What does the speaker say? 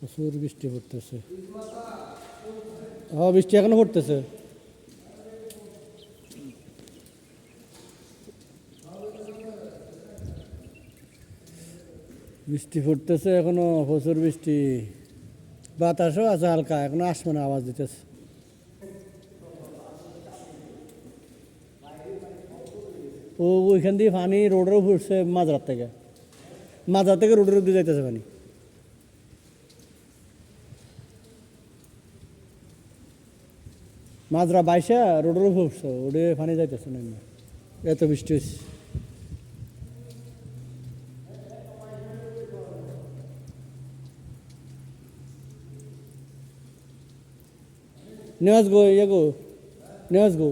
প্রচুর বৃষ্টি পড়তেছে। হ্যাঁ, বৃষ্টি এখনো পড়তেছে। বৃষ্টি পড়তেছে এখনো, প্রচুর বৃষ্টি। বাতাসও আছে হালকা, এখনো আসমানে আওয়াজ দিতেছে। ওইখান দিয়ে পানি রোডের উপর উঠছে, মাঝরাত থেকে রোডের উপর দিয়ে যাইতেছে পানি। মাঝরা বাইসা রোডের উপর উঠছে, ওডে পানি যাইতেছে না, এত বৃষ্টি হচ্ছে। নেওয়াজ গো, নেওয়াজ গো।